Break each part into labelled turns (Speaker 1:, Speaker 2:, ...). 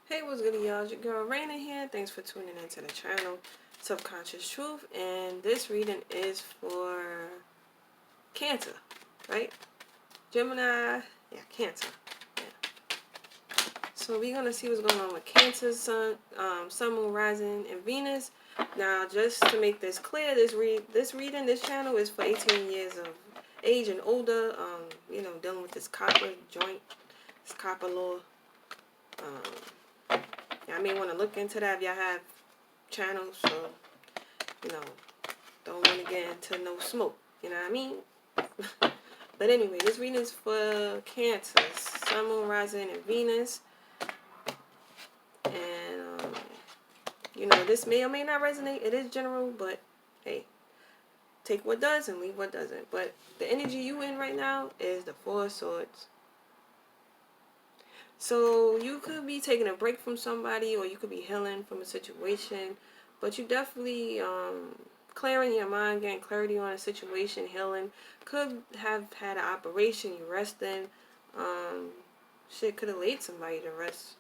Speaker 1: Hey, what's good, y'all? It's your girl Raina here. Thanks for tuning into the channel, Subconscious Truth. And this reading is for Cancer, right? Gemini, yeah, Cancer. Yeah. So we're gonna see what's going on with Cancer, Sun, Moon, Rising, and Venus. Now, just to make this clear, this channel is for 18 years of age and older. Dealing with this copper joint, this copper law. I may want to look into that if y'all have channels, so you know, don't want to get into no smoke, you know what I mean? But anyway, this reading is for Cancer, Sun, Moon, Rising, and Venus. And, this may or may not resonate. It is general, but hey, take what does and leave what doesn't. But the energy you in right now is the Four of Swords. So you could be taking a break from somebody, or you could be healing from a situation, but you definitely clearing your mind, getting clarity on a situation, healing. Could have had an operation, you resting. Shit could have laid somebody to rest,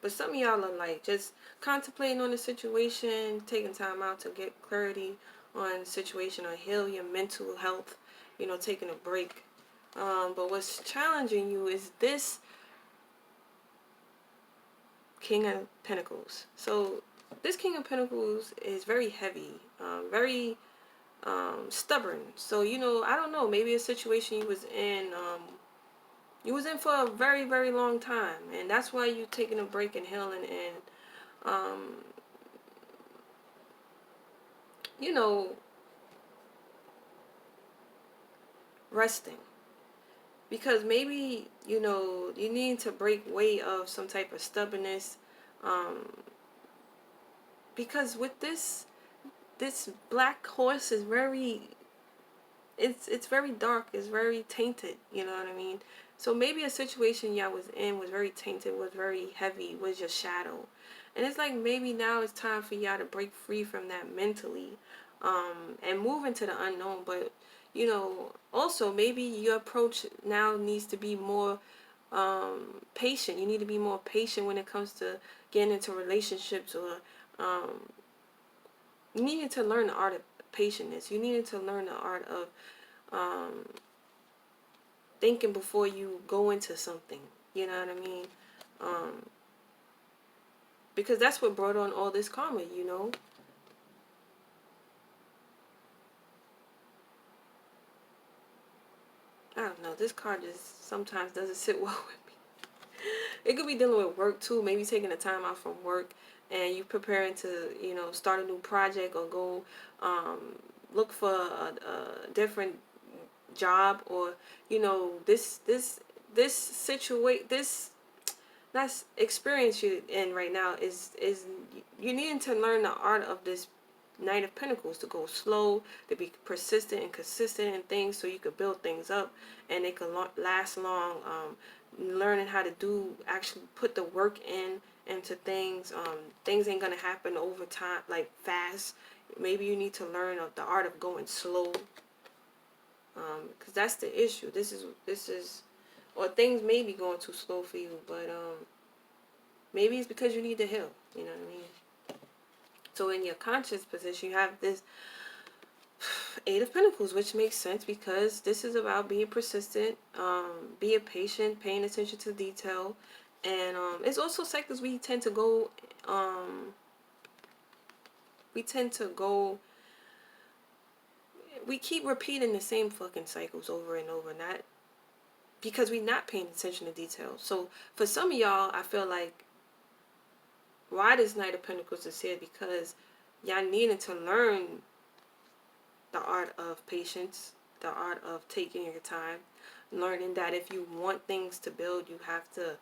Speaker 1: But some of y'all are like just contemplating on the situation, taking time out to get clarity on the situation or heal your mental health, taking a break. But what's challenging you is this King of Pentacles. So this King of Pentacles is very heavy, very stubborn. So, I don't know, maybe a situation you was in for a very, very long time. And that's why you taking a break and healing and, you know, resting. Because maybe, you need to break away of some type of stubbornness. Because with this black horse is very, it's very dark, it's very tainted, you know what I mean? So maybe a situation y'all was in was very tainted, was very heavy, was your shadow. And it's like maybe now it's time for y'all to break free from that mentally, and move into the unknown. But, also maybe your approach now needs to be more patient. You need to be more patient when it comes to getting into relationships, or you needed to learn the art of patience. You needed to learn the art of thinking before you go into something. You know what I mean? Because that's what brought on all this karma, I don't know. This card just sometimes doesn't sit well with me. It could be dealing with work too. Maybe taking a time out from work and you preparing to, start a new project or go look for a different job, or this situation, this that's experience you're in right now is you needing to learn the art of this Knight of Pentacles, to go slow, to be persistent and consistent in things so you could build things up and it could last long. Learning how to actually put the work into things. Things ain't gonna happen over time, like fast. Maybe you need to learn the art of going slow, because that's the issue. This is, or things may be going too slow for you, but maybe it's because you need to heal. You know what I mean? So in your conscious position, you have this Eight of Pentacles, which makes sense because this is about being persistent, being patient, paying attention to detail, and it's also cycles. We keep repeating the same fucking cycles over and over, not because we're not paying attention to detail. So for some of y'all, I feel like why this Knight of Pentacles is here, because y'all needed to learn the art of patience, the art of taking your time, learning that if you want things to build, you have to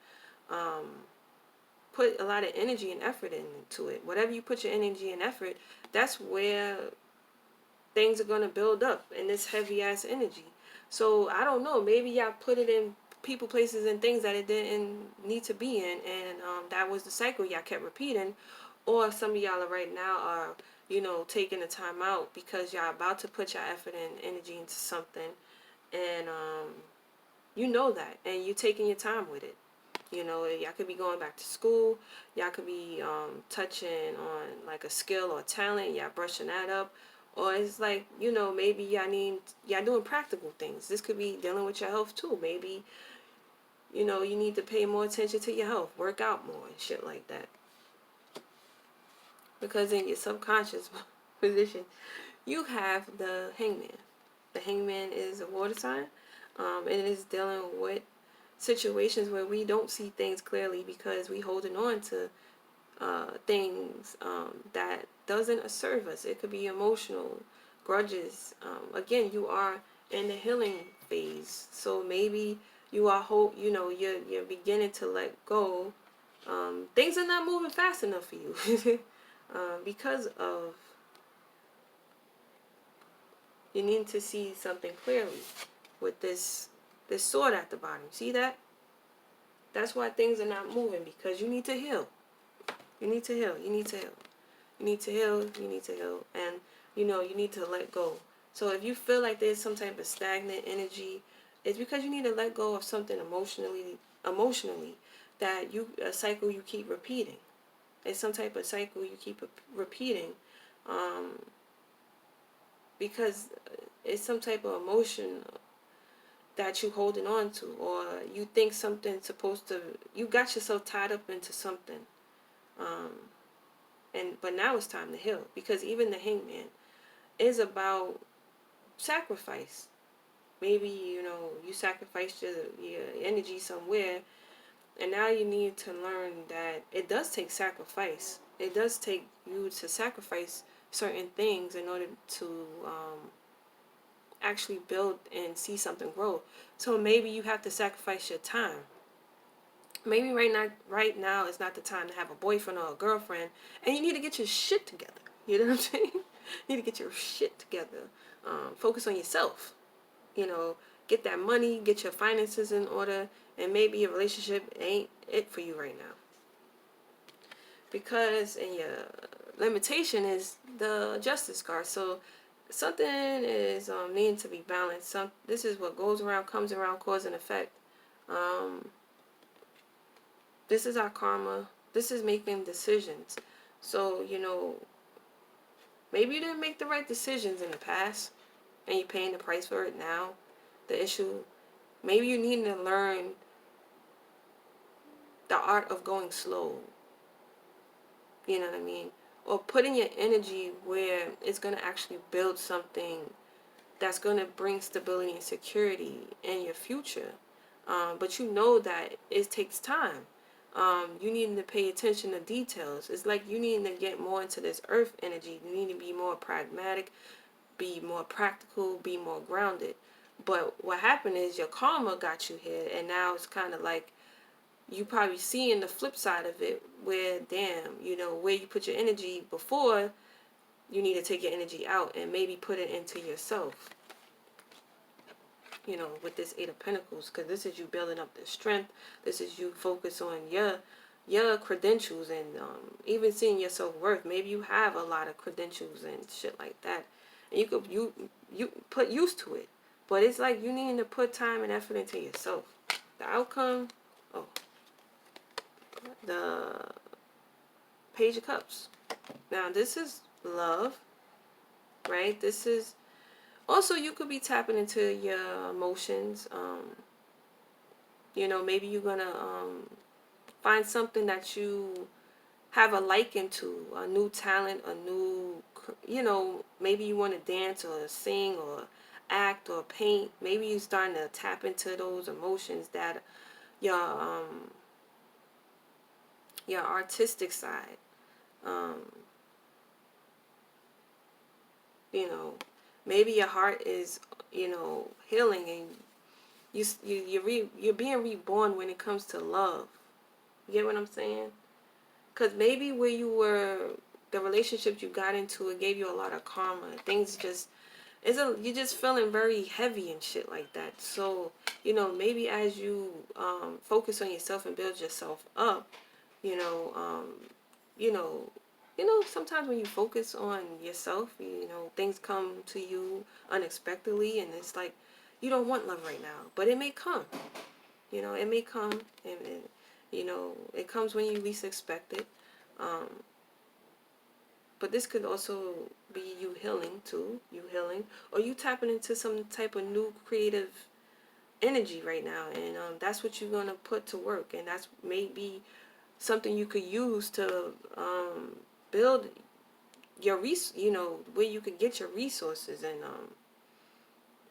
Speaker 1: put a lot of energy and effort into it. Whatever you put your energy and effort, that's where things are going to build up in this heavy ass energy. So I don't know, maybe y'all put it in people, places, and things that it didn't need to be in, and that was the cycle y'all kept repeating. Or some of y'all right now are, taking the time out because y'all about to put your effort and energy into something, and You know that, and you're taking your time with it. You know, y'all could be going back to school. Y'all could be touching on like a skill or talent. Y'all brushing that up. Or it's like, you know, maybe y'all doing practical things. This could be dealing with your health too. Maybe, you know, you need to pay more attention to your health. Work out more and shit like that. Because in your subconscious position, you have the hangman. The hangman is a water sign. It is dealing with situations where we don't see things clearly because we holding on to things that doesn't serve us. It could be emotional grudges. Again, you are in the healing phase, so maybe you are you know, you're beginning to let go. Things are not moving fast enough for you because of you need to see something clearly with this sword at the bottom. See that? That's why things are not moving, because you need to heal. You need to heal. You need to heal. You need to heal. You need to heal. And, you know, you need to let go. So if you feel like there's some type of stagnant energy, it's because you need to let go of something emotionally that a cycle you keep repeating. It's some type of cycle you keep repeating because it's some type of emotion that you holding on to, or you think something's supposed to, you got yourself tied up into something. But now it's time to heal, because even the hangman is about sacrifice. Maybe, you know, you sacrificed your energy somewhere, and now you need to learn that it does take sacrifice. It does take you to sacrifice certain things in order to actually build and see something grow. So maybe you have to sacrifice your time. Maybe right now is not the time to have a boyfriend or a girlfriend, and you need to get your shit together. You know what I'm saying? You need to get your shit together. Focus on yourself. You know, get that money, get your finances in order, and maybe a relationship ain't it for you right now. Because in your limitation is the justice card. So something is needing to be balanced. This is what goes around, comes around, cause and effect. This is our karma. This is making decisions. So, you know, maybe you didn't make the right decisions in the past, and you're paying the price for it now. The issue, maybe you need to learn the art of going slow. You know what I mean? Or putting your energy where it's going to actually build something that's going to bring stability and security in your future. But you know that it takes time. You need to pay attention to details. It's like you need to get more into this earth energy. You need to be more pragmatic, be more practical, be more grounded. But what happened is your karma got you here, and now it's kind of like you probably seeing the flip side of it, where, damn, you know, where you put your energy before, you need to take your energy out and maybe put it into yourself. You know, with this Eight of Pentacles, because this is you building up the strength. This is you focus on your credentials, and even seeing your self-worth. Maybe you have a lot of credentials and shit like that, and you put used to it, but it's like you need to put time and effort into yourself. The outcome, oh, the Page of Cups. Now this is love, right? This is also, you could be tapping into your emotions. You know, maybe you're gonna find something that you have a liking to, a new talent, a new, you know, maybe you want to dance or sing or act or paint. Maybe you're starting to tap into those emotions that your artistic side. You know, maybe your heart is, you know, healing, and you're being reborn when it comes to love. You get what I'm saying? Because maybe where you were, the relationships you got into, it gave you a lot of karma. Things just, you're just feeling very heavy and shit like that. So, you know, maybe as you focus on yourself and build yourself up, you know, you know, sometimes when you focus on yourself, you know, things come to you unexpectedly, and it's like you don't want love right now, but it may come. You know, it may come, and you know, it comes when you least expect it. Um, but this could also be you healing too, you healing, or you tapping into some type of new creative energy right now, and that's what you're gonna put to work, and that's maybe something you could use to build your you know, where you could get your resources and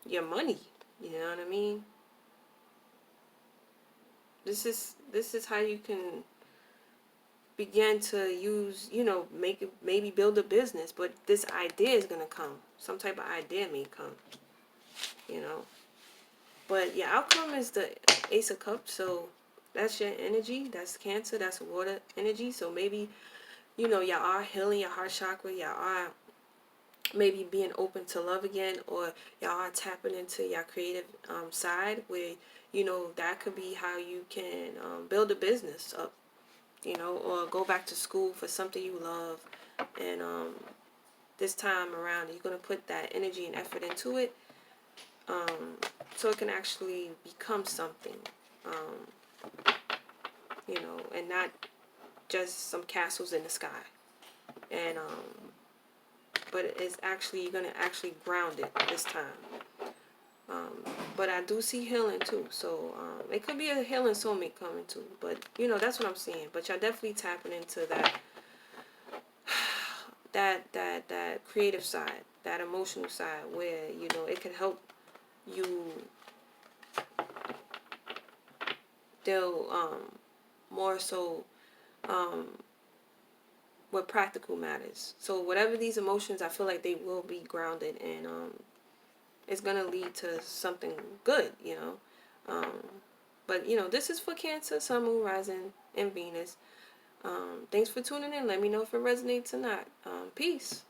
Speaker 1: your money. You know what I mean? This is how you can begin to use, you know, make it, maybe build a business, but this idea is gonna come. Some type of idea may come, you know. But your outcome is the Ace of Cups, so that's your energy. That's Cancer. That's water energy. So maybe, you know, y'all are healing your heart chakra. Y'all are maybe being open to love again, or y'all are tapping into your creative side, where, you know, that could be how you can build a business up, you know, or go back to school for something you love. And this time around, you're going to put that energy and effort into it, so it can actually become something, you know, and not just some castles in the sky. And but it's actually, you're going to actually ground it this time. But I do see healing too, so it could be a healing soulmate coming too. But you know, that's what I'm seeing. But y'all definitely tapping into that creative side, that emotional side, where, you know, it can help you deal more so with practical matters. So whatever these emotions, I feel like they will be grounded, and it's gonna lead to something good, you know. But you know, this is for Cancer, Sun, Moon, Rising, and Venus. Thanks for tuning in. Let me know if it resonates or not. Peace.